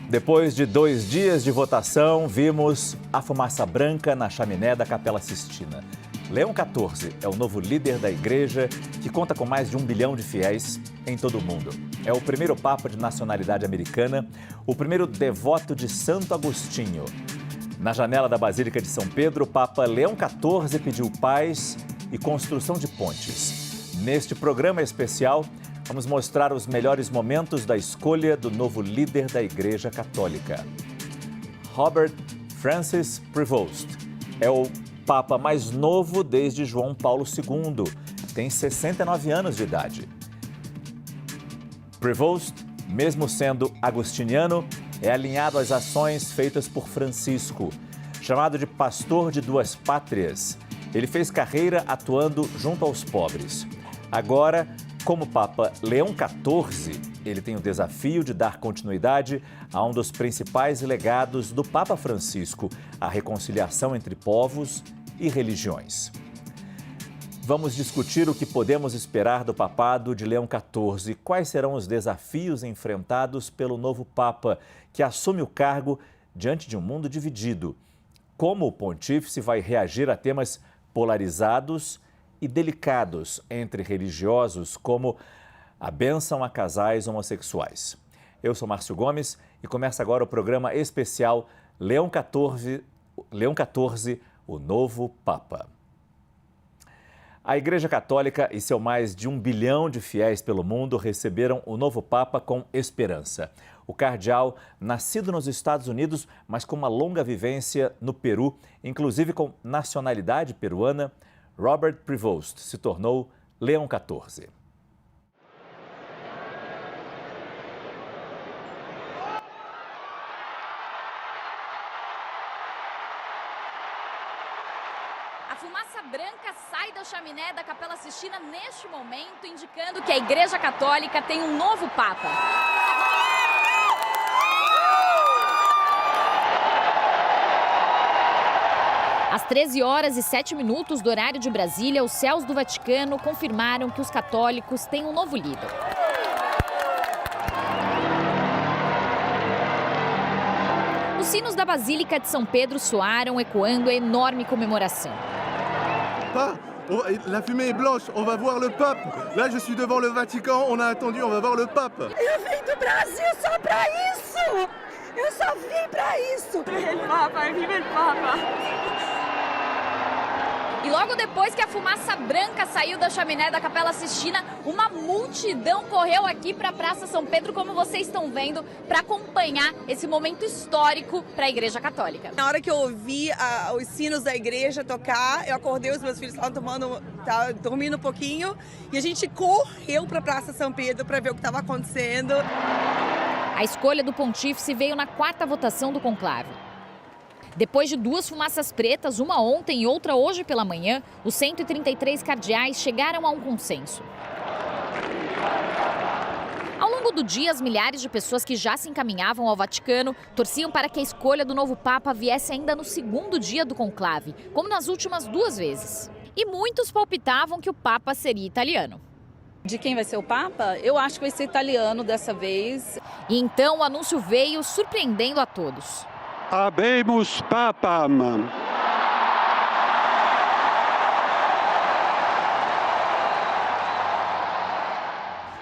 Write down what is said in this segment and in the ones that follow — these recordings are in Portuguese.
Depois de 2 dias de votação, vimos a fumaça branca na chaminé da Capela Sistina. Leão XIV é o novo líder da igreja, que conta com mais de 1 bilhão de fiéis em todo o mundo. É o primeiro papa de nacionalidade americana, o primeiro devoto de Santo Agostinho. Na janela da Basílica de São Pedro, o Papa Leão XIV pediu paz e construção de pontes. Neste programa especial, vamos mostrar os melhores momentos da escolha do novo líder da Igreja Católica. Robert Francis Prevost é o Papa mais novo desde João Paulo II. Tem 69 anos de idade. Prevost, mesmo sendo agostiniano, é alinhado às ações feitas por Francisco. Chamado de pastor de 2 pátrias, ele fez carreira atuando junto aos pobres. Agora, como Papa Leão XIV, ele tem o desafio de dar continuidade a um dos principais legados do Papa Francisco, a reconciliação entre povos e religiões. Vamos discutir o que podemos esperar do papado de Leão XIV, quais serão os desafios enfrentados pelo novo Papa, que assume o cargo diante de um mundo dividido. Como o pontífice vai reagir a temas polarizados e delicados entre religiosos, como a bênção a casais homossexuais. Eu sou Márcio Gomes e começa agora o programa especial Leão XIV, o novo Papa. A Igreja Católica e seu mais de 1 bilhão de fiéis pelo mundo receberam o novo Papa com esperança. O cardeal, nascido nos Estados Unidos, mas com uma longa vivência no Peru, inclusive com nacionalidade peruana, Robert Prevost se tornou Leão XIV. A fumaça branca sai da chaminé da Capela Sistina neste momento, indicando que a Igreja Católica tem um novo Papa. Às 13h07 do horário de Brasília, os céus do Vaticano confirmaram que os católicos têm um novo líder. Os sinos da Basílica de São Pedro soaram, ecoando a enorme comemoração. La fumée est blanche, on va voir le pape. Là, je suis devant le Vatican, on a attendu, on va voir le pape. Eu vim do Brasil só pra isso! Eu só vim pra isso! Viva o Papa, viva o Papa! E logo depois que a fumaça branca saiu da chaminé da Capela Sistina, uma multidão correu aqui para a Praça São Pedro, como vocês estão vendo, para acompanhar esse momento histórico para a Igreja Católica. Na hora que eu ouvi os sinos da igreja tocar, eu acordei, os meus filhos estavam dormindo um pouquinho, e a gente correu para a Praça São Pedro para ver o que estava acontecendo. A escolha do pontífice veio na 4ª votação do conclave. Depois de 2 fumaças pretas, uma ontem e outra hoje pela manhã, os 133 cardeais chegaram a um consenso. Ao longo do dia, as milhares de pessoas que já se encaminhavam ao Vaticano torciam para que a escolha do novo Papa viesse ainda no 2º dia do conclave, como nas últimas 2 vezes. E muitos palpitavam que o Papa seria italiano. De quem vai ser o Papa? Eu acho que vai ser italiano dessa vez. E então o anúncio veio surpreendendo a todos. Habemus Papam.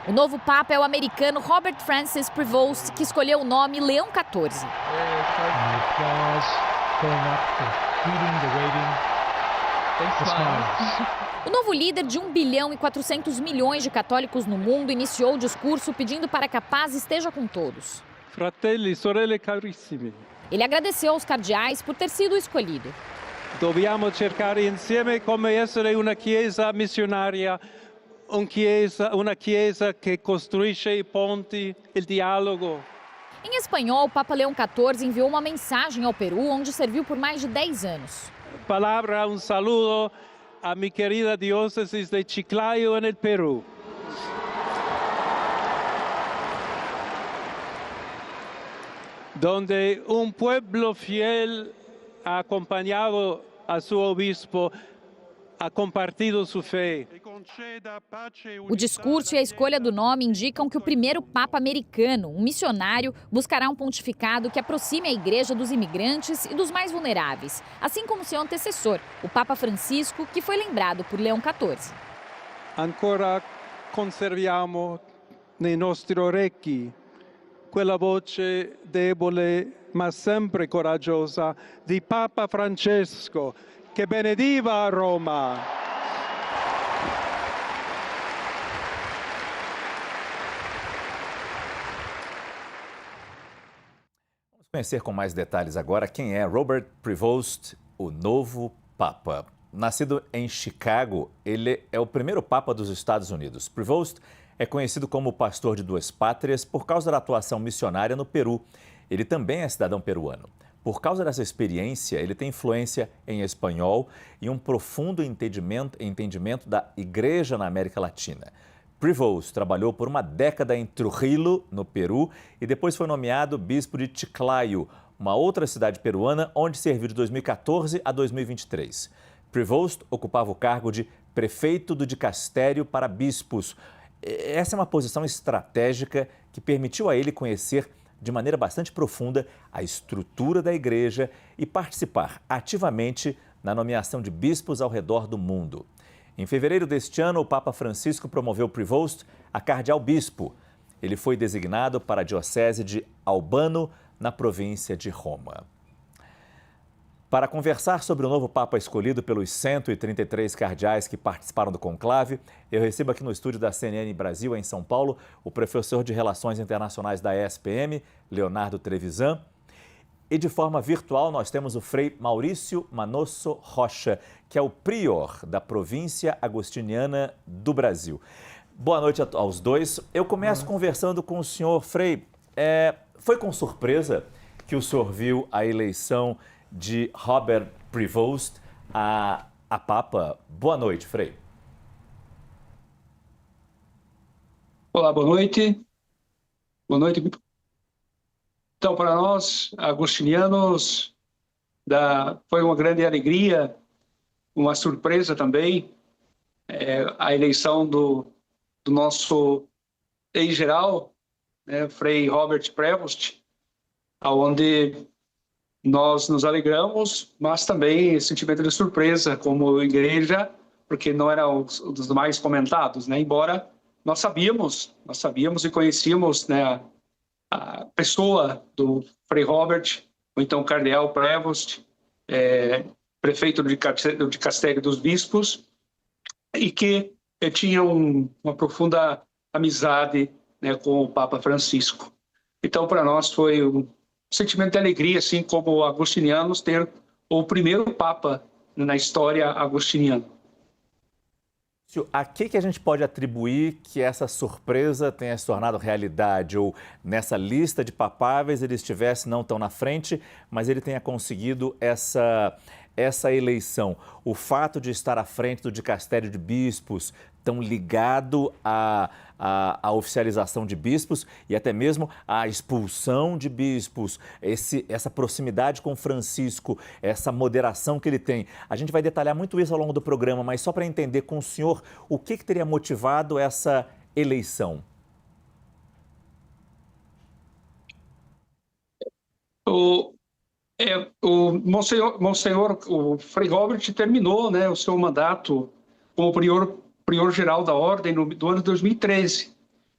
O novo Papa é o americano Robert Francis Prevost, que escolheu o nome Leão XIV. O novo líder de 1 bilhão e 400 milhões de católicos no mundo iniciou o discurso pedindo para que a paz esteja com todos. Fratelli, sorelle carissimi. Ele agradeceu aos cardeais por ter sido escolhido. Dobbiamo cercare insieme come essere una chiesa missionaria, una chiesa che costruisce i ponti, il dialogo. Em espanhol, o Papa Leão XIV enviou uma mensagem ao Peru, onde serviu por mais de 10 anos. Palabra, un saludo a mi querida diócesis de Chiclayo en el Perú. Donde un pueblo fiel ha acompañado a su obispo ha compartido sua fé. O discurso e a escolha do nome indicam que o primeiro Papa americano, um missionário, buscará um pontificado que aproxime a Igreja dos imigrantes e dos mais vulneráveis, assim como seu antecessor, o Papa Francisco, que foi lembrado por Leão XIV. Ancora conserviamo nei nostri orecchi quella voce debole ma sempre coraggiosa di Papa Francesco che benediva a Roma. Vamos conhecer com mais detalhes agora quem é Robert Prevost, o novo Papa. Nascido em Chicago, ele é o primeiro Papa dos Estados Unidos. Prevost é conhecido como pastor de duas pátrias por causa da atuação missionária no Peru. Ele também é cidadão peruano. Por causa dessa experiência, ele tem influência em espanhol e um profundo entendimento da igreja na América Latina. Prevost trabalhou por uma década em Trujillo, no Peru, e depois foi nomeado bispo de Chiclayo, uma outra cidade peruana, onde serviu de 2014 a 2023. Prevost ocupava o cargo de prefeito do dicastério para bispos. Essa é uma posição estratégica que permitiu a ele conhecer de maneira bastante profunda a estrutura da igreja e participar ativamente na nomeação de bispos ao redor do mundo. Em fevereiro deste ano, o Papa Francisco promoveu Prevost a cardeal-bispo. Ele foi designado para a diocese de Albano, na província de Roma. Para conversar sobre o novo Papa escolhido pelos 133 cardeais que participaram do conclave, eu recebo aqui no estúdio da CNN Brasil, em São Paulo, o professor de Relações Internacionais da ESPM, Leonardo Trevisan. E de forma virtual nós temos o Frei Maurício Manosso Rocha, que é o prior da província agostiniana do Brasil. Boa noite aos dois. Eu começo conversando com o senhor Frei. Foi com surpresa que o senhor viu a eleição de Robert Prevost a Papa. Boa noite, Frei. Olá, boa noite. Boa noite. Então, para nós, agostinianos, foi uma grande alegria, uma surpresa também, a eleição do nosso ex-geral, Frei Robert Prevost, onde nós nos alegramos, mas também sentimento de surpresa como igreja, porque não era um dos mais comentados, Embora nós sabíamos e conhecíamos, a pessoa do Frei Robert, ou então cardeal Prevost, prefeito do dicastério dos bispos, e que tinha uma profunda amizade, com o Papa Francisco. Então, para nós foi um sentimento de alegria, assim como agostinianos, ter o primeiro Papa na história agostiniana. A que a gente pode atribuir que essa surpresa tenha se tornado realidade? Ou nessa lista de papáveis ele estivesse não tão na frente, mas ele tenha conseguido essa eleição? O fato de estar à frente do dicastério de bispos, tão ligado à oficialização de bispos e até mesmo à expulsão de bispos, essa proximidade com Francisco, essa moderação que ele tem. A gente vai detalhar muito isso ao longo do programa, mas só para entender com o senhor o que teria motivado essa eleição. O Monsenhor, o Frei Robert terminou, o seu mandato como prior-geral da Ordem do ano de 2013.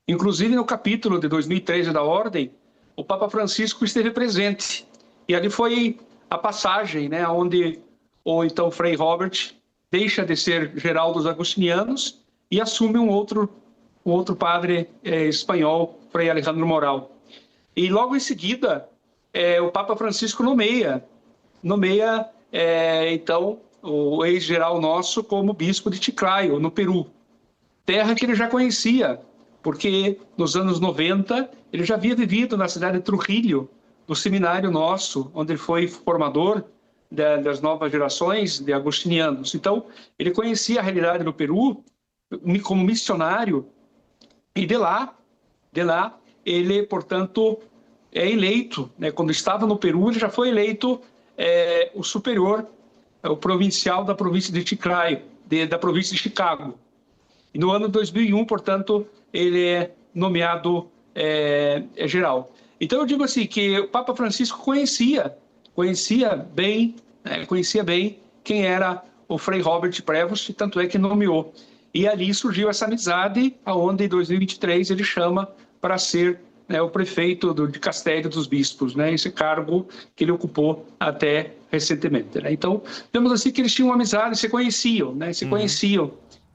Inclusive, no capítulo de 2013 da Ordem, o Papa Francisco esteve presente. E ali foi a passagem, onde o então Frei Robert deixa de ser geral dos agostinianos e assume um outro padre espanhol, Frei Alejandro Moral. E logo em seguida, o Papa Francisco nomeia então, o ex-geral nosso como bispo de Chiclayo, no Peru. Terra que ele já conhecia, porque nos anos 90 ele já havia vivido na cidade de Trujillo, no seminário nosso, onde ele foi formador das novas gerações de agostinianos. Então, ele conhecia a realidade do Peru como missionário, e de lá ele, portanto, é eleito, quando estava no Peru, ele já foi eleito o superior, o provincial da província de Chiclayo. da província de Chicago. E no ano 2001, portanto, ele é nomeado geral. Então eu digo assim que o Papa Francisco conhecia bem quem era o Frei Robert Prevost, tanto é que nomeou. E ali surgiu essa amizade, aonde em 2023 ele chama para ser o prefeito do dicastério dos bispos, esse cargo que ele ocupou até recentemente. Então, vemos assim que eles tinham uma amizade, se conheciam,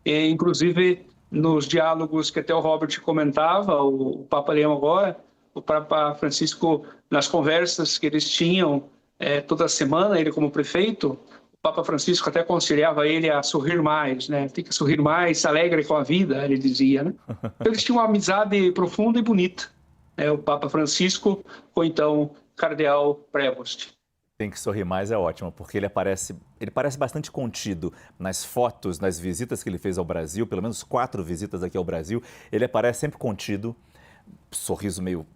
inclusive nos diálogos que até o Robert comentava, o Papa Leão agora, o Papa Francisco, nas conversas que eles tinham toda semana, ele como prefeito, o Papa Francisco até aconselhava ele a sorrir mais, tem que sorrir mais, se alegre com a vida, ele dizia. Então, eles tinham uma amizade profunda e bonita, o Papa Francisco com, então, Cardeal Prevost. Tem que sorrir mais é ótimo, porque ele parece bastante contido nas fotos, nas visitas que ele fez ao Brasil, pelo menos 4 visitas aqui ao Brasil, ele aparece sempre contido, sorriso meio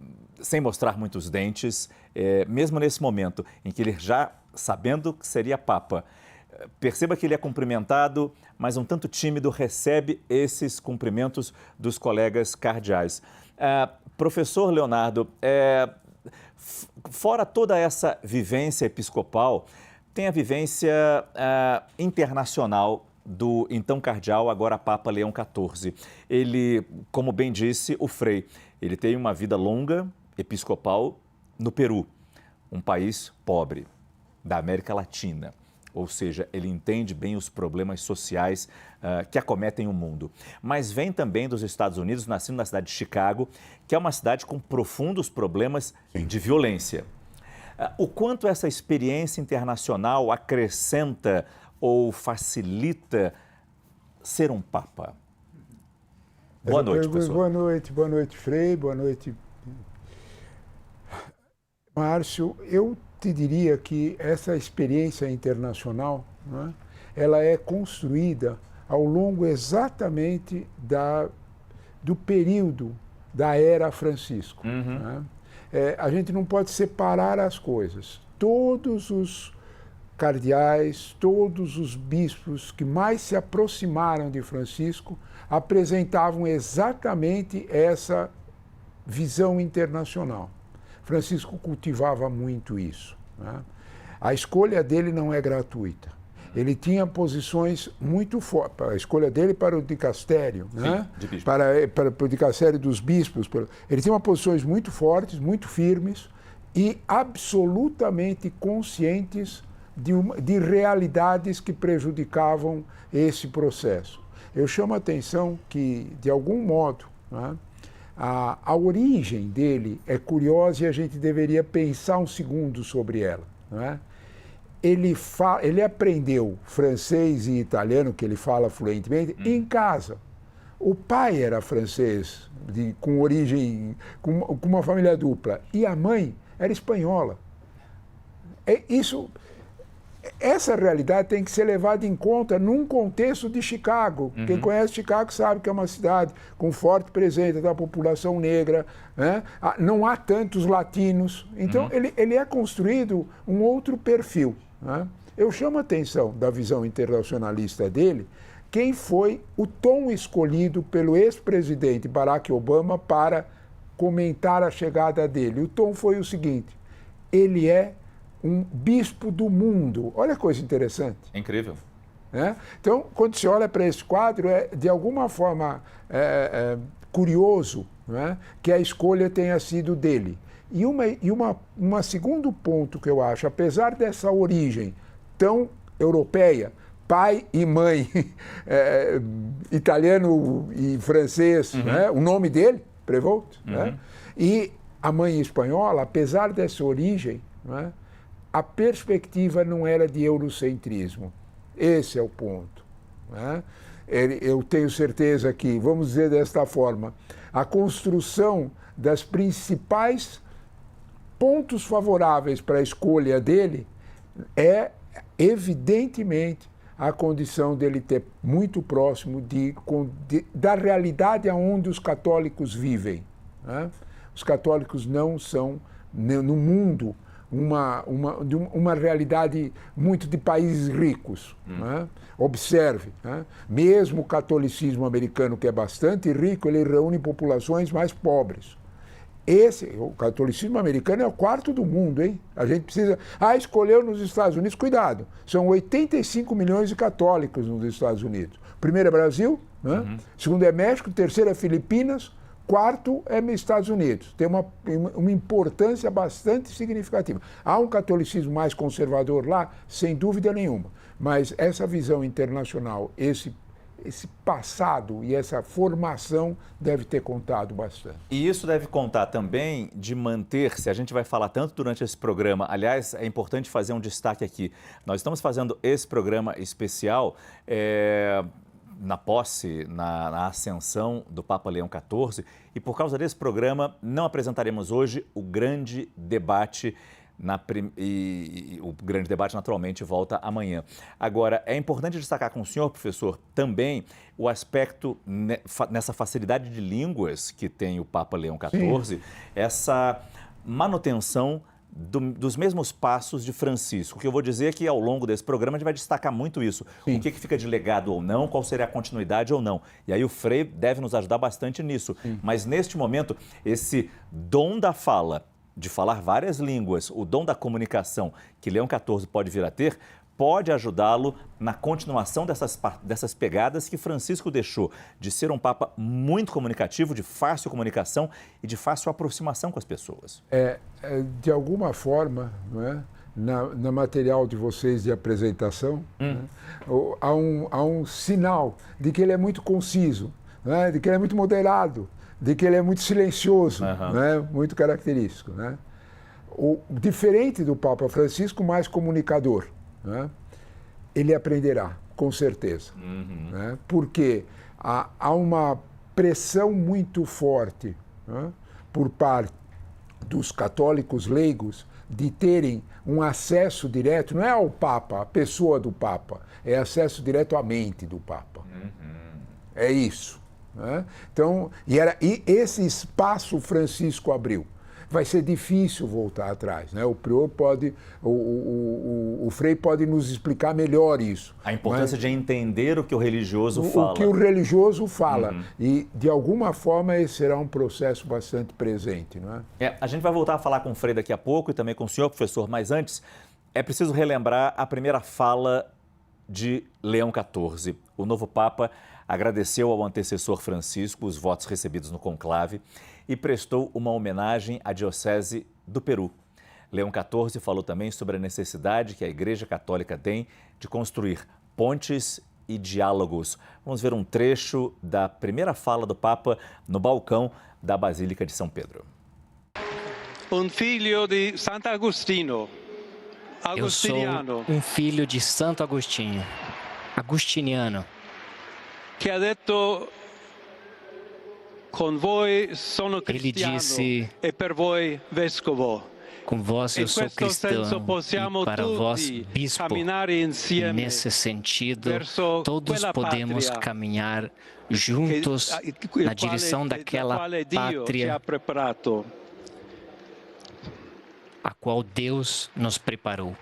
sem mostrar muitos dentes, mesmo nesse momento em que ele já sabendo que seria Papa, perceba que ele é cumprimentado, mas um tanto tímido, recebe esses cumprimentos dos colegas cardeais. Professor Leonardo, fora toda essa vivência episcopal, tem a vivência internacional do então cardeal, agora Papa Leão XIV. Ele, como bem disse o Frei, ele tem uma vida longa, episcopal, no Peru, um país pobre da América Latina. Ou seja, ele entende bem os problemas sociais que acometem o mundo. Mas vem também dos Estados Unidos, nascido na cidade de Chicago, que é uma cidade com profundos problemas de violência. O quanto essa experiência internacional acrescenta ou facilita ser um Papa? Boa noite, professor. Boa noite, Frei, boa noite, Márcio. Eu te diria que essa experiência internacional, ela é construída ao longo exatamente do período da era Francisco. A gente não pode separar as coisas. Todos os cardeais, todos os bispos que mais se aproximaram de Francisco apresentavam exatamente essa visão internacional. Francisco cultivava muito isso. A escolha dele não é gratuita. Ele tinha posições muito fortes. A escolha dele para o dicastério, para o dicastério dos bispos. Ele tinha posições muito fortes, muito firmes e absolutamente conscientes de realidades que prejudicavam esse processo. Eu chamo a atenção que, de algum modo, a origem dele é curiosa e a gente deveria pensar um segundo sobre ela. Ele aprendeu francês e italiano, que ele fala fluentemente, em casa. O pai era francês, com origem, com uma família dupla, e a mãe era espanhola. Essa realidade tem que ser levada em conta num contexto de Chicago. Quem conhece Chicago sabe que é uma cidade com forte presença da população negra, não há tantos latinos. Então, ele é construído um outro perfil. Eu chamo a atenção da visão internacionalista dele, quem foi o tom escolhido pelo ex-presidente Barack Obama para comentar a chegada dele. O tom foi o seguinte: ele é um bispo do mundo. Olha que coisa interessante. É incrível. Então, quando se olha para esse quadro, é de alguma forma curioso, que a escolha tenha sido dele. E um segundo ponto que eu acho, apesar dessa origem tão europeia, pai e mãe italiano e francês, o nome dele, Prevost, e a mãe espanhola, apesar dessa origem, a perspectiva não era de eurocentrismo. Esse é o ponto. Eu tenho certeza que, vamos dizer desta forma, a construção das principais pontos favoráveis para a escolha dele é, evidentemente, a condição dele ter muito próximo da realidade aonde os católicos vivem. Os católicos não são, no mundo, uma realidade muito de países ricos. Né? Observe, né? Mesmo o catolicismo americano, que é bastante rico, ele reúne populações mais pobres. O catolicismo americano é o quarto do mundo, hein? A gente precisa... escolheu nos Estados Unidos, cuidado, são 85 milhões de católicos nos Estados Unidos. Primeiro é Brasil, né? Segundo é México, terceiro é Filipinas, quarto é Estados Unidos. Tem uma importância bastante significativa. Há um catolicismo mais conservador lá, sem dúvida nenhuma, mas essa visão internacional, esse passado e essa formação deve ter contado bastante. E isso deve contar também de manter-se, a gente vai falar tanto durante esse programa, aliás, é importante fazer um destaque aqui. Nós estamos fazendo esse programa especial na posse, na ascensão do Papa Leão XIV, e por causa desse programa não apresentaremos hoje o grande debate e o grande debate, naturalmente, volta amanhã. Agora, é importante destacar com o senhor, professor, também o aspecto nessa facilidade de línguas que tem o Papa Leão XIV, essa manutenção dos mesmos passos de Francisco. O que eu vou dizer é que ao longo desse programa a gente vai destacar muito isso. Sim. O que fica de legado ou não, qual seria a continuidade ou não. E aí o Frei deve nos ajudar bastante nisso. Sim. Mas neste momento, esse dom da fala, de falar várias línguas, o dom da comunicação que Leão XIV pode vir a ter, pode ajudá-lo na continuação dessas pegadas que Francisco deixou, de ser um Papa muito comunicativo, de fácil comunicação e de fácil aproximação com as pessoas. De alguma forma, não é? Na material de vocês de apresentação, né? há um sinal de que ele é muito conciso, né? De que ele é muito moderado, de que ele é muito silencioso, né? Muito característico. Né? Diferente do Papa Francisco, mais comunicador. Né? Ele aprenderá, com certeza. Né? Porque há uma pressão muito forte, né? Por parte dos católicos leigos de terem um acesso direto, não é ao Papa, a pessoa do Papa, é acesso direto à mente do Papa. É isso. Né? Então, e esse espaço Francisco abriu. Vai ser difícil voltar atrás, né? O prior pode, o Frei pode nos explicar melhor isso. A importância de entender o que o religioso fala. O que o religioso fala. E, de alguma forma, esse será um processo bastante presente, não é? A gente vai voltar a falar com o Frei daqui a pouco e também com o senhor, professor, mas antes é preciso relembrar a primeira fala de Leão XIV. O novo Papa agradeceu ao antecessor Francisco os votos recebidos no conclave e prestou uma homenagem à Diocese do Peru. Leão XIV falou também sobre a necessidade que a Igreja Católica tem de construir pontes e diálogos. Vamos ver um trecho da primeira fala do Papa no balcão da Basílica de São Pedro. Um filho de Santo Agostinho. Eu sou um filho de Santo Agostinho, agostiniano. Que ha detto: con voi sono cristiano e per voi vescovo. Com vós eu sou cristão e para vós bispo. E nesse sentido, todos podemos caminhar juntos na direção daquela pátria a qual Deus nos preparou.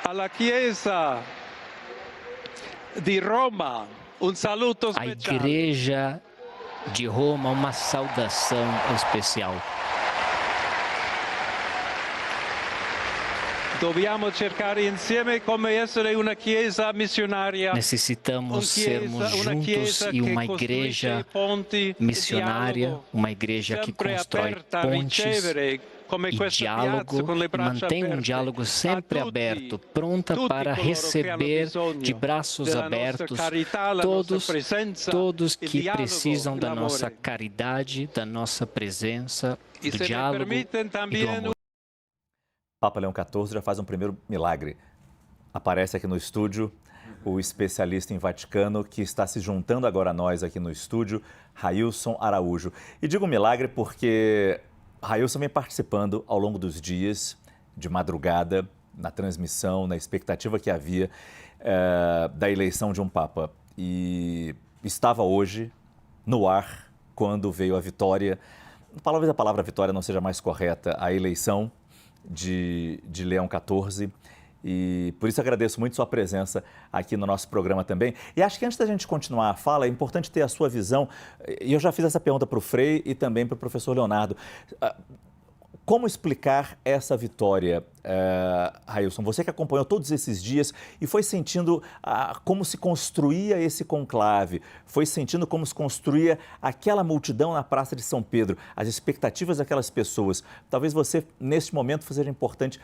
Alla Chiesa de Roma, um saluto especial. A Igreja de Roma, uma saudação especial. Dobbiamo cercare insieme come essere una chiesa missionaria. Necessitamos sermos juntos e uma igreja missionária, uma igreja que constrói pontes e diálogo, e mantém um diálogo sempre aberto, pronta para receber de braços abertos todos que precisam da nossa caridade, da nossa presença, do diálogo e do amor. Papa Leão XIV já faz um primeiro milagre. Aparece aqui no estúdio o especialista em Vaticano que está se juntando agora a nós aqui no estúdio, Railson Araújo. E digo milagre porque Railson vem participando ao longo dos dias, de madrugada, na transmissão, na expectativa que havia da eleição de um Papa. E estava hoje no ar quando veio a vitória, talvez a palavra vitória não seja mais correta, a eleição de Leão XIV. E por isso agradeço muito sua presença aqui no nosso programa também. E acho que antes da gente continuar a fala, é importante ter a sua visão. E eu já fiz essa pergunta para o Frei e também para o professor Leonardo. Como explicar essa vitória, Railson? Você que acompanhou todos esses dias e foi sentindo como se construía esse conclave, foi sentindo como se construía aquela multidão na Praça de São Pedro, as expectativas daquelas pessoas. Talvez você, neste momento, seja importante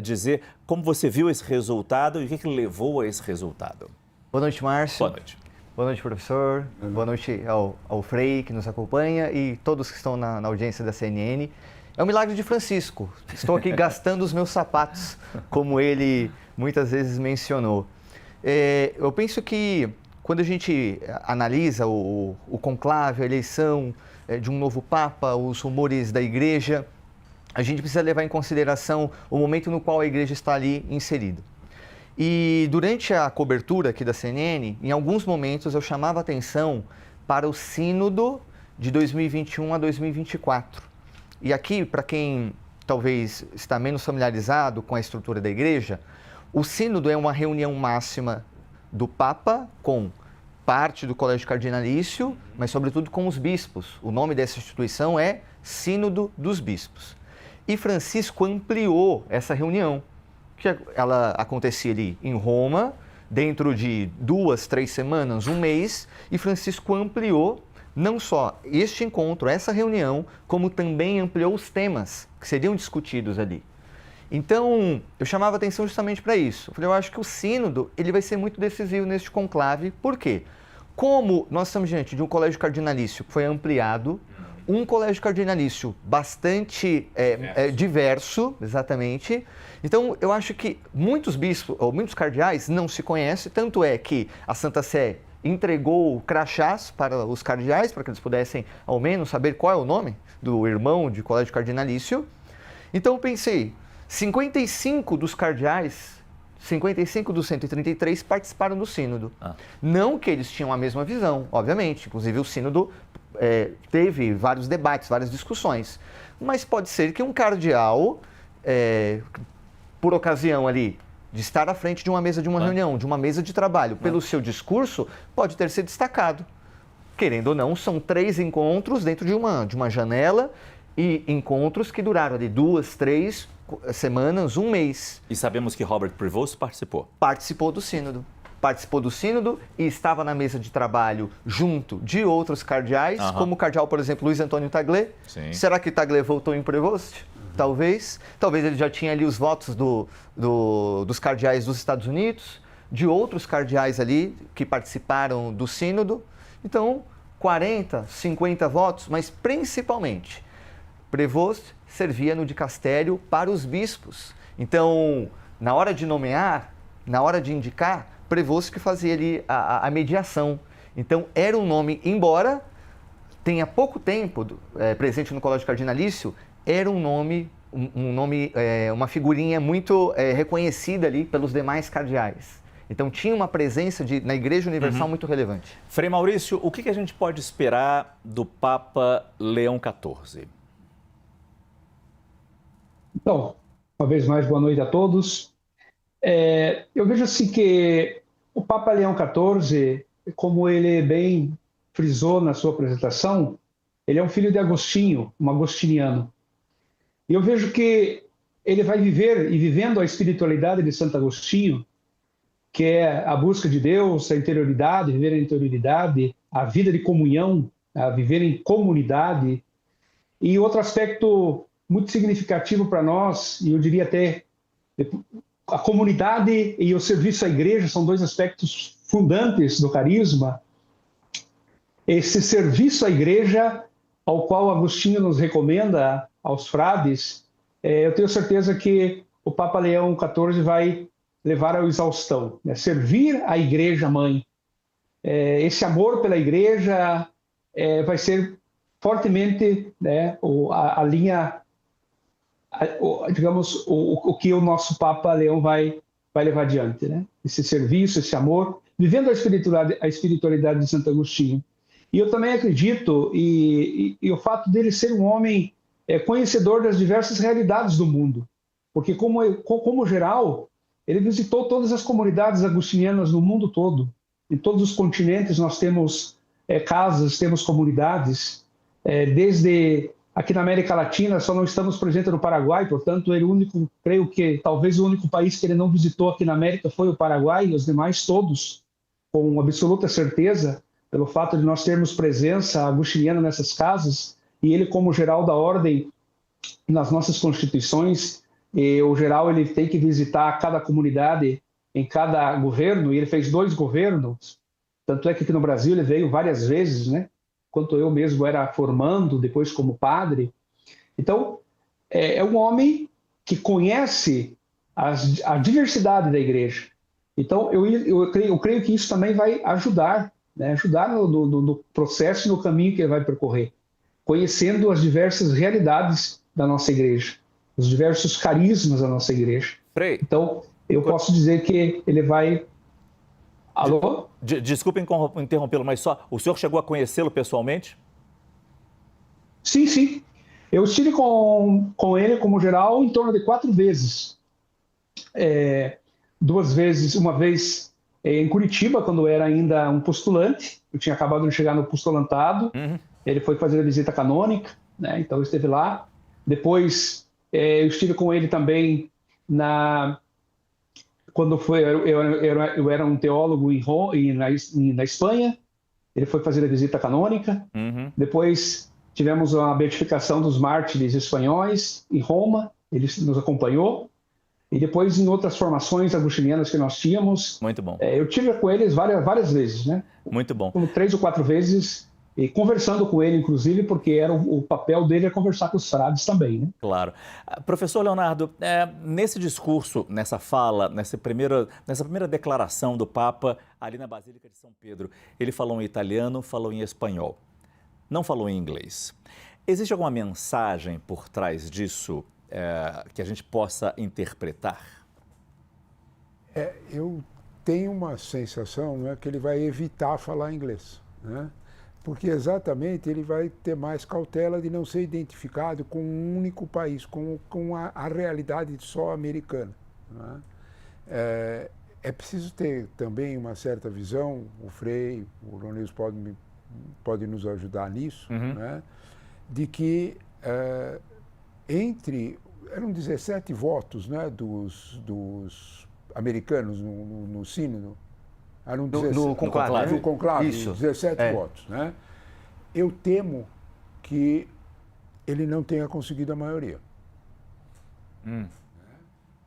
dizer como você viu esse resultado e o que levou a esse resultado. Boa noite, Márcio. Boa noite. Boa noite, professor. Boa noite ao Frei, que nos acompanha, e todos que estão na audiência da CNN. É um milagre de Francisco. Estou aqui gastando os meus sapatos, como ele muitas vezes mencionou. Eu penso que quando a gente analisa o conclave, a eleição de um novo Papa, os rumores da Igreja, a gente precisa levar em consideração o momento no qual a Igreja está ali inserida. E durante a cobertura aqui da CNN, em alguns momentos eu chamava atenção para o sínodo de 2021 a 2024. E aqui, para quem talvez está menos familiarizado com a estrutura da Igreja, o sínodo é uma reunião máxima do Papa com parte do Colégio Cardinalício, mas sobretudo com os bispos. O nome dessa instituição é Sínodo dos Bispos. E Francisco ampliou essa reunião, que ela acontecia ali em Roma, dentro de 2, 3 semanas, um mês, e Francisco ampliou não só este encontro, essa reunião, como também ampliou os temas que seriam discutidos ali. Então, eu chamava atenção justamente para isso. Eu acho que o sínodo ele vai ser muito decisivo neste conclave. Por quê? Como nós estamos diante de um colégio cardinalício que foi ampliado, um colégio cardinalício bastante diverso, exatamente. Então, eu acho que muitos bispos, ou muitos cardeais, não se conhecem, tanto é que a Santa Sé entregou crachás para os cardeais, para que eles pudessem, ao menos, saber qual é o nome do irmão de colégio cardinalício. Então, eu pensei, 55 dos cardeais, 55 dos 133 participaram do sínodo. Não que eles tinham a mesma visão, obviamente. Inclusive, o sínodo teve vários debates, várias discussões. Mas pode ser que um cardeal, por ocasião ali, de estar à frente de uma mesa de uma reunião, de uma mesa de trabalho, pelo seu discurso, pode ter se destacado. Querendo ou não, são 3 encontros dentro de uma janela e encontros que duraram ali 2, 3 semanas, um mês. E sabemos que Robert Prevost participou. Participou do sínodo. Participou do sínodo e estava na mesa de trabalho junto de outros cardeais, como o cardeal, por exemplo, Luiz Antônio Tagle. Sim. Será que Tagle voltou em Prevost? Talvez. Talvez ele já tinha ali os votos dos cardeais dos Estados Unidos, de outros cardeais ali que participaram do sínodo. Então, 40, 50 votos, mas principalmente, Prevost servia no dicastério para os bispos. Então, na hora de nomear, na hora de indicar, Prevost que fazia ali a mediação. Então, era um nome, embora tenha pouco tempo presente no Colégio Cardinalício, era um nome, uma figurinha muito reconhecida ali pelos demais cardeais. Então, tinha uma presença na Igreja Universal muito relevante. Frei Maurício, o que a gente pode esperar do Papa Leão XIV? Então, uma vez mais, boa noite a todos. Eu vejo assim que o Papa Leão XIV, como ele bem frisou na sua apresentação, ele é um filho de Agostinho, um agostiniano. E eu vejo que ele vai viver, e vivendo a espiritualidade de Santo Agostinho, que é a busca de Deus, a interioridade, viver a interioridade, a vida de comunhão, a viver em comunidade. E outro aspecto muito significativo para nós, e eu diria até a comunidade e o serviço à igreja são 2 aspectos fundantes do carisma. Esse serviço à igreja, ao qual Agostinho nos recomenda aos frades, eu tenho certeza que o Papa Leão XIV vai levar à exaustão, né? Servir a igreja mãe. Esse amor pela igreja vai ser fortemente, né, a linha, digamos, o que o nosso Papa Leão vai levar adiante, né? Esse serviço, esse amor, vivendo a espiritualidade de Santo Agostinho. E eu também acredito, e o fato dele ser um homem conhecedor das diversas realidades do mundo. porque como geral, ele visitou todas as comunidades agostinianas no mundo todo. Em todos os continentes nós temos casas, temos comunidades, desde aqui na América Latina, só não estamos presentes no Paraguai, portanto, creio que talvez o único país que ele não visitou aqui na América foi o Paraguai, e os demais todos, com absoluta certeza, pelo fato de nós termos presença agostiniana nessas casas, e ele, como geral da ordem, nas nossas constituições, o geral ele tem que visitar cada comunidade em cada governo, e ele fez 2 governos, tanto é que aqui no Brasil ele veio várias vezes, né? Enquanto eu mesmo era formando, depois como padre. Então, é um homem que conhece a diversidade da igreja. Então, eu creio que isso também vai ajudar, né? Ajudar no processo e no caminho que ele vai percorrer, conhecendo as diversas realidades da nossa igreja, os diversos carismas da nossa igreja. Então, eu posso dizer que ele vai... Alô? Desculpe interrompê-lo, mas só, o senhor chegou a conhecê-lo pessoalmente? Sim, sim. Eu estive com ele, como geral, em torno de 4 vezes. 2 vezes, uma vez em Curitiba, quando eu era ainda um postulante, eu tinha acabado de chegar no postulantado, ele foi fazer a visita canônica, né? Então eu esteve lá. Depois eu estive com ele também quando eu era um teólogo na Espanha, ele foi fazer a visita canônica. Depois tivemos a beatificação dos mártires espanhóis em Roma, ele nos acompanhou. E depois em outras formações agostinianas que nós tínhamos. Muito bom. Eu tive com eles várias vezes, né? Muito bom. Como 3 ou 4 vezes, e conversando com ele, inclusive, porque era o papel dele é conversar com os frades também, né? Claro. Professor Leonardo, nesse discurso, nessa fala, nessa primeira declaração do Papa ali na Basílica de São Pedro, ele falou em italiano, falou em espanhol, não falou em inglês. Existe alguma mensagem por trás disso que a gente possa interpretar? Eu tenho uma sensação, né, que ele vai evitar falar inglês, né? Porque exatamente ele vai ter mais cautela de não ser identificado com um único país, com a realidade só americana, né? É preciso ter também uma certa visão, o Frei, o Ronilson pode nos ajudar nisso, né? De que eram 17 votos, né, dos americanos no sínodo, eram 17, no conclave, isso. 17 votos, né? Eu temo que ele não tenha conseguido a maioria.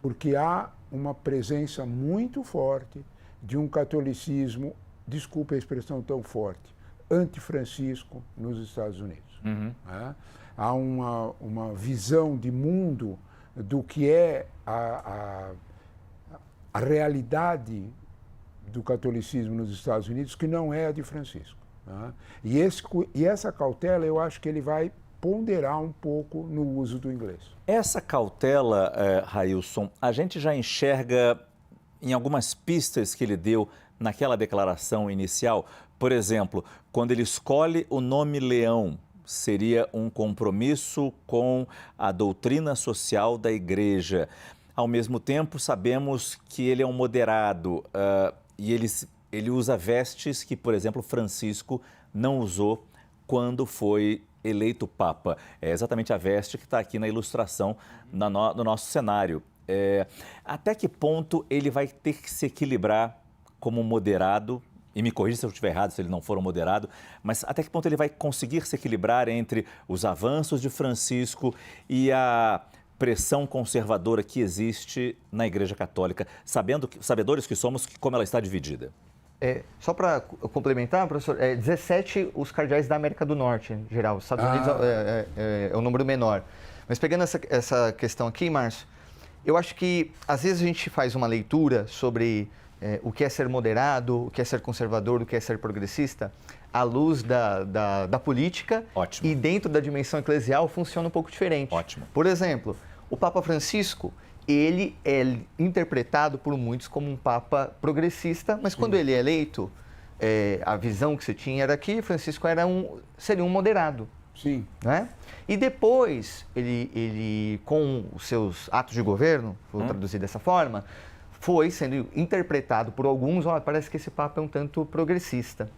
Porque há uma presença muito forte de um catolicismo, desculpe a expressão tão forte, anti-Francisco nos Estados Unidos. Né? Há uma visão de mundo do que é a realidade do catolicismo nos Estados Unidos, que não é a de Francisco. Né? E essa cautela, eu acho que ele vai ponderar um pouco no uso do inglês. Essa cautela, Railson, a gente já enxerga em algumas pistas que ele deu naquela declaração inicial. Por exemplo, quando ele escolhe o nome Leão, seria um compromisso com a doutrina social da Igreja. Ao mesmo tempo, sabemos que ele é um moderado e ele usa vestes que, por exemplo, Francisco não usou quando foi eleito Papa. É exatamente a veste que está aqui na ilustração no nosso cenário. Até que ponto ele vai ter que se equilibrar como moderado? E me corrija se eu estiver errado, se ele não for um moderado, mas até que ponto ele vai conseguir se equilibrar entre os avanços de Francisco e a pressão conservadora que existe na Igreja Católica, sabedores que somos como ela está dividida? Só para complementar, professor, 17 os cardeais da América do Norte, em geral. Os Estados Unidos é um número menor. Mas pegando essa questão aqui, Márcio, eu acho que às vezes a gente faz uma leitura sobre o que é ser moderado, o que é ser conservador, o que é ser progressista, à luz da política. Ótimo. E dentro da dimensão eclesial funciona um pouco diferente. Ótimo. Por exemplo, o Papa Francisco, ele é interpretado por muitos como um Papa progressista, mas quando ele é eleito, a visão que se tinha era que Francisco seria um moderado. Sim. Né? E depois, ele, com os seus atos de governo, vou traduzir dessa forma, foi sendo interpretado por alguns, parece que esse Papa é um tanto progressista.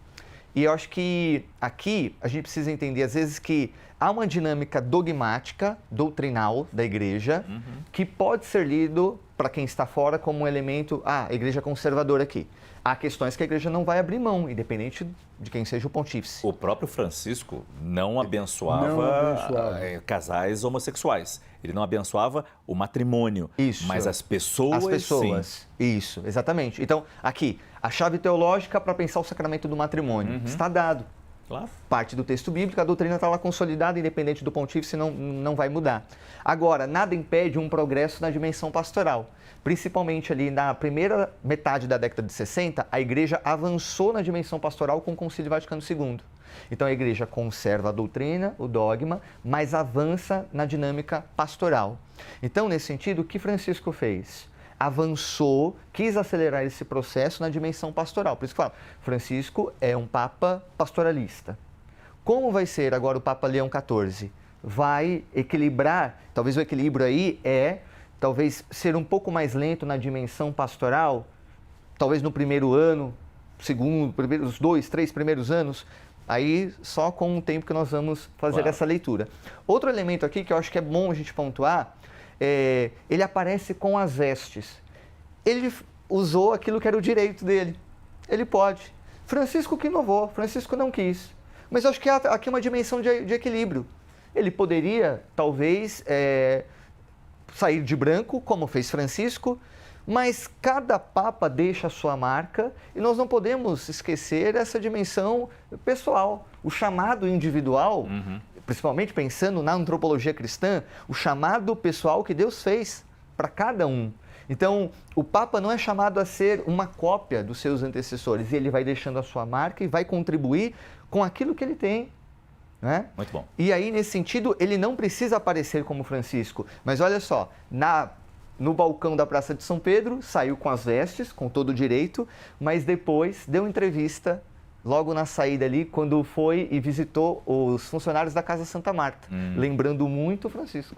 E eu acho que aqui a gente precisa entender, às vezes, que há uma dinâmica dogmática, doutrinal da igreja, que pode ser lido, para quem está fora, como um elemento, a igreja conservadora aqui. Há questões que a igreja não vai abrir mão, independente de quem seja o pontífice. O próprio Francisco não abençoava casais homossexuais. Ele não abençoava o matrimônio. Isso. Mas as pessoas, sim. Isso, exatamente. Então, aqui, a chave teológica para pensar o sacramento do matrimônio está dado. Claro. Parte do texto bíblico, a doutrina está lá consolidada, independente do pontífice, não vai mudar. Agora, nada impede um progresso na dimensão pastoral. Principalmente ali na primeira metade da década de 60, a igreja avançou na dimensão pastoral com o Concílio Vaticano II. Então, a igreja conserva a doutrina, o dogma, mas avança na dinâmica pastoral. Então, nesse sentido, o que Francisco fez? Avançou, quis acelerar esse processo na dimensão pastoral. Por isso que eu falo, Francisco é um Papa pastoralista. Como vai ser agora o Papa Leão XIV? Vai equilibrar, talvez o equilíbrio aí talvez ser um pouco mais lento na dimensão pastoral, talvez no primeiro ano, segundo, os 2, 3 primeiros anos, aí só com o tempo que nós vamos fazer essa leitura. Outro elemento aqui que eu acho que é bom a gente pontuar, ele aparece com as vestes. Ele usou aquilo que era o direito dele. Ele pode. Francisco que inovou, Francisco não quis. Mas eu acho que há aqui uma dimensão de equilíbrio. Ele poderia, talvez, sair de branco, como fez Francisco, mas cada Papa deixa a sua marca e nós não podemos esquecer essa dimensão pessoal. O chamado individual, principalmente pensando na antropologia cristã, o chamado pessoal que Deus fez para cada um. Então, o Papa não é chamado a ser uma cópia dos seus antecessores, ele vai deixando a sua marca e vai contribuir com aquilo que ele tem. Né? Muito bom. E aí, nesse sentido, ele não precisa aparecer como Francisco. Mas olha só, no balcão da Praça de São Pedro, saiu com as vestes, com todo o direito, mas depois deu entrevista, logo na saída ali, quando foi e visitou os funcionários da Casa Santa Marta, lembrando muito Francisco.